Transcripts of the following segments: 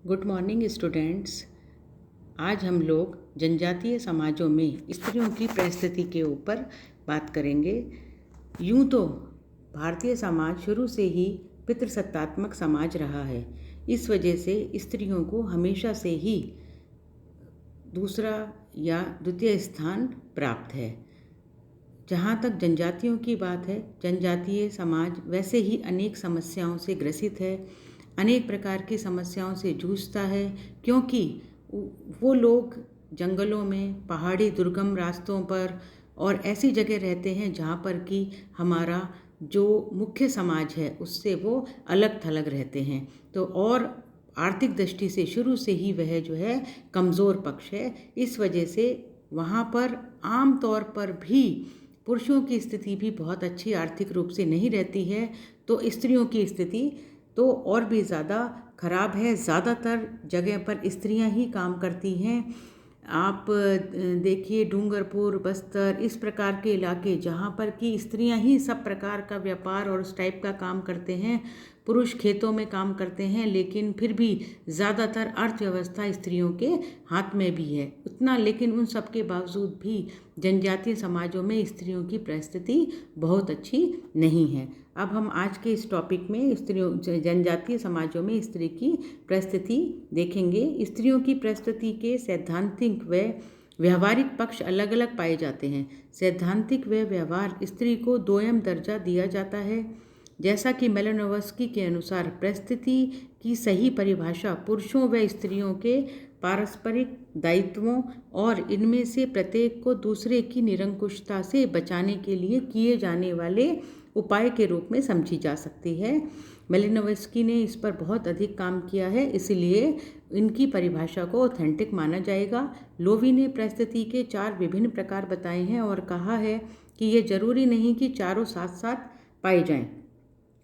Good morning students. आज हम लोग जनजातीय समाजों में स्त्रियों की परिस्थिति के ऊपर बात करेंगे। यूँ तो भारतीय समाज शुरू से ही पितृसत्तात्मक समाज रहा है। इस वजह से स्त्रियों को हमेशा से ही दूसरा या द्वितीय स्थान प्राप्त है। जहाँ तक जनजातियों की बात है, जनजातीय समाज वैसे ही अनेक समस्याओं से ग्रसित है, अनेक प्रकार की समस्याओं से जूझता है, क्योंकि वो लोग जंगलों में, पहाड़ी दुर्गम रास्तों पर और ऐसी जगह रहते हैं जहाँ पर कि हमारा जो मुख्य समाज है उससे वो अलग थलग रहते हैं। तो और आर्थिक दृष्टि से शुरू से ही वह जो है कमज़ोर पक्ष है। इस वजह से वहाँ पर आम तौर पर भी पुरुषों की स्थिति भी बहुत अच्छी आर्थिक रूप से नहीं रहती है, तो स्त्रियों की स्थिति तो और भी ज़्यादा खराब है। ज़्यादातर जगह पर स्त्रियां ही काम करती हैं। आप देखिए डूंगरपुर, बस्तर, इस प्रकार के इलाके जहाँ पर कि स्त्रियां ही सब प्रकार का व्यापार और उस टाइप का काम करते हैं। पुरुष खेतों में काम करते हैं, लेकिन फिर भी ज़्यादातर अर्थव्यवस्था स्त्रियों के हाथ में भी है उतना। लेकिन उन सब के बावजूद भी जनजातीय समाजों में स्त्रियों की परिस्थिति बहुत अच्छी नहीं है। अब हम आज के इस टॉपिक में जनजातीय समाजों में स्त्री की परिस्थिति देखेंगे। स्त्रियों की परिस्थिति के सैद्धांतिक व व्यवहारिक पक्ष अलग अलग पाए जाते हैं। सैद्धांतिक व व्यवहार स्त्री को दोयम दर्जा दिया जाता है। जैसा कि मेलिनोवस्की के अनुसार परिस्थिति की सही परिभाषा पुरुषों व स्त्रियों के पारस्परिक दायित्वों और इनमें से प्रत्येक को दूसरे की निरंकुशता से बचाने के लिए किए जाने वाले उपाय के रूप में समझी जा सकती है। मेलिनोवस्की ने इस पर बहुत अधिक काम किया है, इसलिए इनकी परिभाषा को ऑथेंटिक माना जाएगा। लोवी ने परिस्थिति के 4 विभिन्न प्रकार बताए हैं और कहा है कि ये जरूरी नहीं कि चारों साथ साथ पाए जाएं।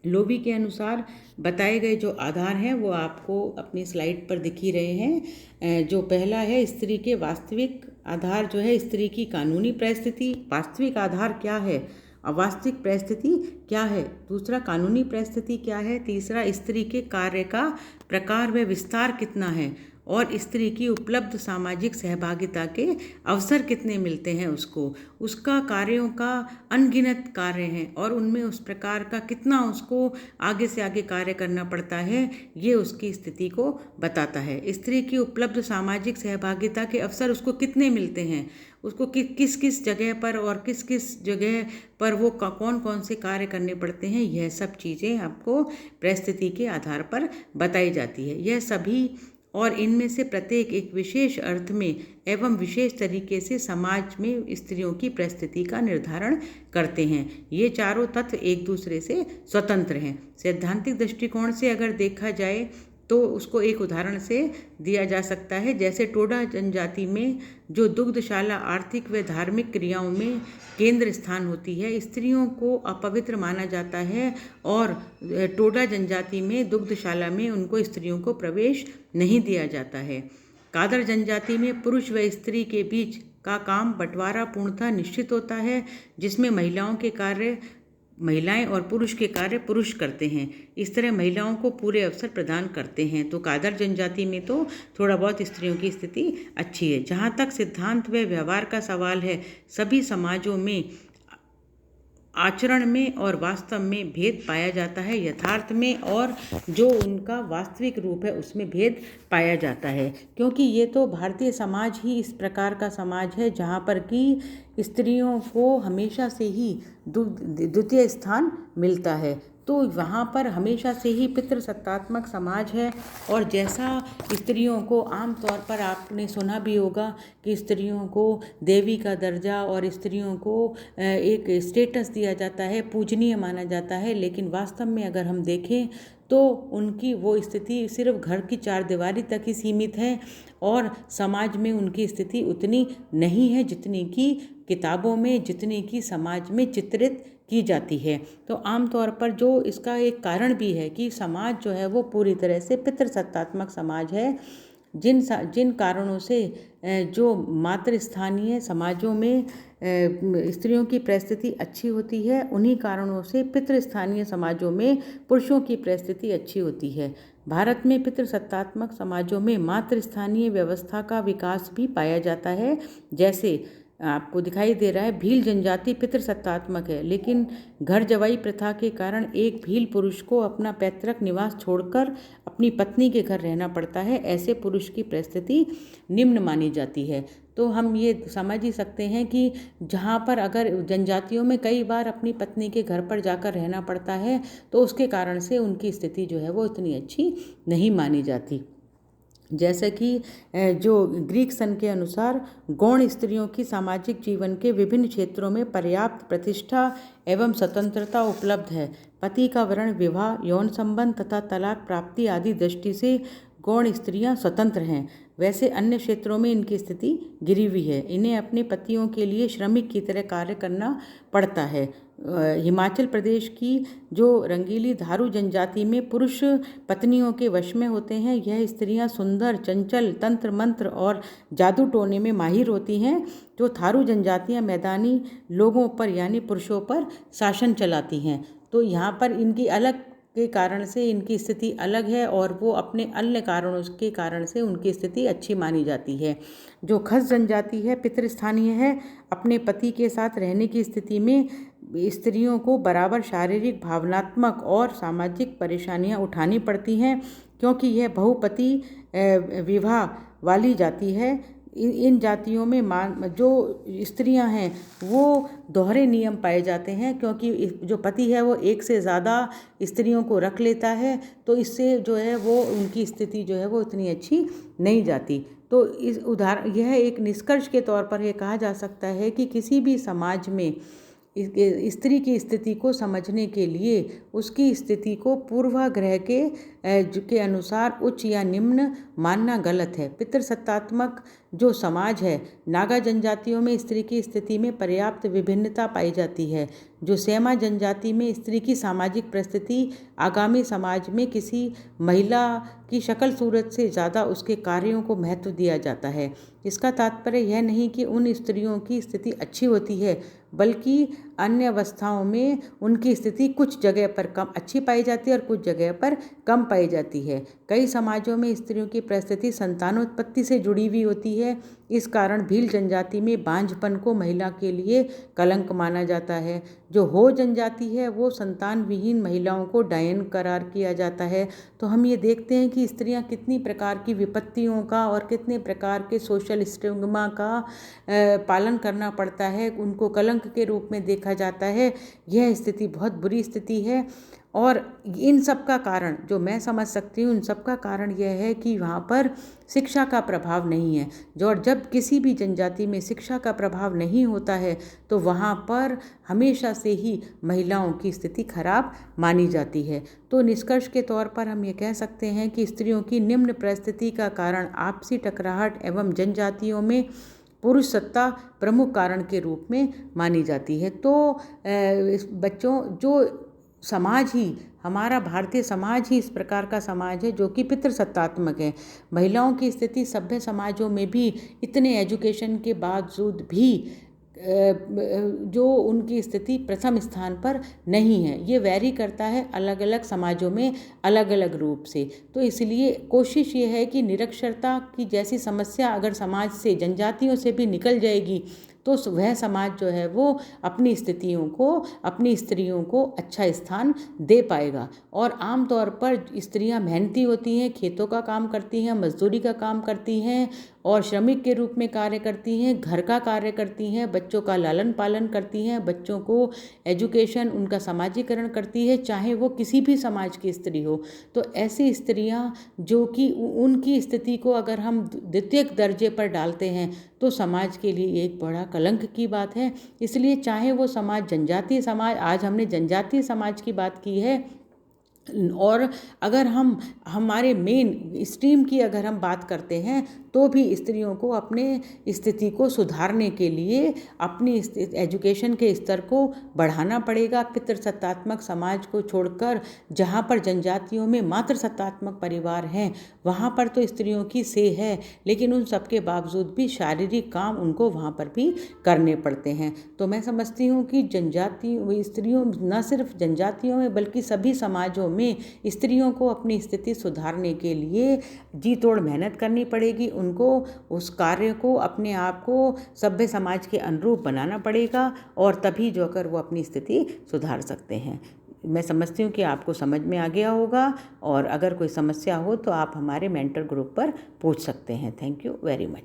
लोवी के अनुसार बताए गए जो आधार हैं वो आपको अपनी स्लाइड पर दिख ही रहे हैं। जो पहला है स्त्री के वास्तविक आधार, जो है स्त्री की कानूनी परिस्थिति। वास्तविक आधार क्या है, अवास्तविक परिस्थिति क्या है, दूसरा कानूनी परिस्थिति क्या है, तीसरा स्त्री के कार्य का प्रकार व विस्तार कितना है और स्त्री की उपलब्ध सामाजिक सहभागिता के अवसर कितने मिलते हैं उसको, उसका कार्यों का अनगिनत कार्य हैं और उनमें उस प्रकार का कितना उसको आगे से आगे कार्य करना पड़ता है, ये उसकी स्थिति को बताता है। स्त्री की उपलब्ध सामाजिक सहभागिता के अवसर उसको कितने मिलते हैं, उसको किस किस जगह पर और किस किस जगह पर वो कौन कौन से कार्य करने पड़ते हैं, यह सब चीज़ें आपको परिस्थिति के आधार पर बताई जाती है। यह सभी और इनमें से प्रत्येक एक विशेष अर्थ में एवं विशेष तरीके से समाज में स्त्रियों की परिस्थिति का निर्धारण करते हैं। ये चारों तत्व एक दूसरे से स्वतंत्र हैं। सैद्धांतिक दृष्टिकोण से अगर देखा जाए तो उसको एक उदाहरण से दिया जा सकता है। जैसे टोडा जनजाति में जो दुग्धशाला आर्थिक व धार्मिक क्रियाओं में केंद्र स्थान होती है, स्त्रियों को अपवित्र माना जाता है और टोडा जनजाति में दुग्धशाला में उनको स्त्रियों को प्रवेश नहीं दिया जाता है। कादर जनजाति में पुरुष व स्त्री के बीच का काम बंटवारा पूर्णतः निश्चित होता है, जिसमें महिलाएं और पुरुष के कार्य पुरुष करते हैं। इस तरह महिलाओं को पूरे अवसर प्रदान करते हैं। तो कादर जनजाति में तो थोड़ा बहुत स्त्रियों की स्थिति अच्छी है। जहाँ तक सिद्धांत व व्यवहार का सवाल है, सभी समाजों में आचरण में और वास्तव में भेद पाया जाता है। यथार्थ में और जो उनका वास्तविक रूप है उसमें भेद पाया जाता है, क्योंकि ये तो भारतीय समाज ही इस प्रकार का समाज है जहाँ पर कि स्त्रियों को हमेशा से ही द्वितीय स्थान मिलता है। तो वहाँ पर हमेशा से ही पितृसत्तात्मक समाज है और जैसा स्त्रियों को आम तौर पर आपने सुना भी होगा कि स्त्रियों को देवी का दर्जा और स्त्रियों को एक स्टेटस दिया जाता है, पूजनीय माना जाता है, लेकिन वास्तव में अगर हम देखें तो उनकी वो स्थिति सिर्फ घर की 4 दीवारी तक ही सीमित है और समाज में उनकी स्थिति उतनी नहीं है जितनी कि किताबों में, जितनी कि समाज में चित्रित की जाती है। तो आमतौर पर जो इसका एक कारण भी है कि समाज जो है वो पूरी तरह से पितृसत्तात्मक समाज है। जिन कारणों से जो मातृस्थानीय समाजों में स्त्रियों की परिस्थिति अच्छी होती है, उन्हीं कारणों से पितृस्थानीय समाजों में पुरुषों की परिस्थिति अच्छी होती है। भारत में पितृसत्तात्मक समाजों में मातृस्थानीय व्यवस्था का विकास भी पाया जाता है। जैसे आपको दिखाई दे रहा है, भील जनजाति पितृसत्तात्मक है, लेकिन घर जवाई प्रथा के कारण एक भील पुरुष को अपना पैतृक निवास छोड़कर अपनी पत्नी के घर रहना पड़ता है। ऐसे पुरुष की परिस्थिति निम्न मानी जाती है। तो हम ये समझ ही सकते हैं कि जहाँ पर अगर जनजातियों में कई बार अपनी पत्नी के घर पर जाकर रहना पड़ता है, तो उसके कारण से उनकी स्थिति जो है वो इतनी अच्छी नहीं मानी जाती। जैसे कि जो ग्रीक सन के अनुसार गौण स्त्रियों की सामाजिक जीवन के विभिन्न क्षेत्रों में पर्याप्त प्रतिष्ठा एवं स्वतंत्रता उपलब्ध है। पति का वर्ण, विवाह, यौन संबंध तथा तलाक प्राप्ति आदि दृष्टि से गौण स्त्रियां स्वतंत्र हैं। वैसे अन्य क्षेत्रों में इनकी स्थिति गिरी हुई है। इन्हें अपने पतियों के लिए श्रमिक की तरह कार्य करना पड़ता है। हिमाचल प्रदेश की जो रंगीली धारू जनजाति में पुरुष पत्नियों के वश में होते हैं। यह स्त्रियां सुंदर, चंचल, तंत्र मंत्र और जादू टोने में माहिर होती हैं। जो थारू जनजातियां मैदानी लोगों पर यानी पुरुषों पर शासन चलाती हैं। तो यहाँ पर इनकी अलग के कारण से इनकी स्थिति अलग है और वो अपने अन्य कारणों के कारण से उनकी स्थिति अच्छी मानी जाती है। जो खस जनजाति है पितृस्थानीय है। अपने पति के साथ रहने की स्थिति में स्त्रियों को बराबर शारीरिक, भावनात्मक और सामाजिक परेशानियां उठानी पड़ती हैं, क्योंकि यह बहुपति विवाह वाली जाति है। इन जातियों में जो स्त्रियां हैं वो दोहरे नियम पाए जाते हैं, क्योंकि जो पति है वो एक से ज़्यादा स्त्रियों को रख लेता है। तो इससे जो है वो उनकी स्थिति जो है वो इतनी अच्छी नहीं जाती। तो इस यह एक निष्कर्ष के तौर पर यह कहा जा सकता है कि किसी भी समाज में स्त्री की स्थिति को समझने के लिए उसकी स्थिति को पूर्वाग्रह के अनुसार उच्च या निम्न मानना गलत है। पितृसत्तात्मक जो समाज है, नागा जनजातियों में स्त्री की स्थिति में पर्याप्त विभिन्नता पाई जाती है। जो सेमा जनजाति में स्त्री की सामाजिक परिस्थिति आगामी समाज में किसी महिला की शक्ल सूरत से ज़्यादा उसके कार्यों को महत्व दिया जाता है। इसका तात्पर्य यह नहीं कि उन स्त्रियों की स्थिति अच्छी होती है, बल्कि अन्य अवस्थाओं में उनकी स्थिति कुछ जगह पर कम अच्छी पाई जाती है और कुछ जगह पर कम पाई जाती है। कई समाजों में स्त्रियों की परिस्थिति संतानोत्पत्ति से जुड़ी हुई होती है। इस कारण भील जनजाति में बांझपन को महिला के लिए कलंक माना जाता है। जो हो जनजाति है वो संतान विहीन महिलाओं को डायन करार किया जाता है। तो हम ये देखते हैं कि स्त्रियां कितनी प्रकार की विपत्तियों का और कितने प्रकार के सोशल स्टिग्मा का पालन करना पड़ता है, उनको कलंक के रूप में देखा जाता है। यह स्थिति बहुत बुरी स्थिति है और इन सब का कारण जो मैं समझ सकती हूँ, इन सब का कारण यह है कि वहाँ पर शिक्षा का प्रभाव नहीं है। और जब किसी भी जनजाति में शिक्षा का प्रभाव नहीं होता है तो वहाँ पर हमेशा से ही महिलाओं की स्थिति खराब मानी जाती है। तो निष्कर्ष के तौर पर हम ये कह सकते हैं कि स्त्रियों की निम्न परिस्थिति का कारण आपसी टकराहट एवं जनजातियों में पुरुष सत्ता प्रमुख कारण के रूप में मानी जाती है। तो बच्चों, जो समाज ही हमारा भारतीय समाज ही इस प्रकार का समाज है जो कि पितृसत्तात्मक है। महिलाओं की स्थिति सभ्य समाजों में भी इतने एजुकेशन के बावजूद भी जो उनकी स्थिति प्रथम स्थान पर नहीं है। ये वैरी करता है अलग अलग समाजों में अलग अलग रूप से। तो इसलिए कोशिश ये है कि निरक्षरता की जैसी समस्या अगर समाज से, जनजातियों से भी निकल जाएगी तो वह समाज जो है वो अपनी स्थितियों को, अपनी स्त्रियों को अच्छा स्थान दे पाएगा। और आम तौर पर स्त्रियां मेहनती होती हैं, खेतों का काम करती हैं, मजदूरी का काम करती हैं और श्रमिक के रूप में कार्य करती हैं, घर का कार्य करती हैं, बच्चों का लालन पालन करती हैं, बच्चों को एजुकेशन, उनका समाजीकरण करती है, चाहे वो किसी भी समाज की स्त्री हो। तो ऐसी स्त्रियां जो कि उनकी स्थिति को अगर हम द्वितीय दर्जे पर डालते हैं तो समाज के लिए एक बड़ा कलंक की बात है। इसलिए चाहे वो समाज जनजातीय समाज, आज हमने जनजातीय समाज की बात की है, और अगर हम हमारे मेन स्ट्रीम की अगर हम बात करते हैं तो भी स्त्रियों को अपने स्थिति को सुधारने के लिए अपनी एजुकेशन के स्तर को बढ़ाना पड़ेगा। पितृसत्तात्मक समाज को छोड़कर जहाँ पर जनजातियों में मातृसत्तात्मक परिवार हैं वहाँ पर तो स्त्रियों की से है, लेकिन उन सब के बावजूद भी शारीरिक काम उनको वहाँ पर भी करने पड़ते हैं। तो मैं समझती हूँ कि जनजाति स्त्रियों, न सिर्फ जनजातियों में बल्कि सभी समाजों में में स्त्रियों को अपनी स्थिति सुधारने के लिए जी तोड़ मेहनत करनी पड़ेगी। उनको उस कार्य को, अपने आप को सभ्य समाज के अनुरूप बनाना पड़ेगा और तभी जो कर वो अपनी स्थिति सुधार सकते हैं। मैं समझती हूँ कि आपको समझ में आ गया होगा, और अगर कोई समस्या हो तो आप हमारे मेंटर ग्रुप पर पूछ सकते हैं। Thank you very much.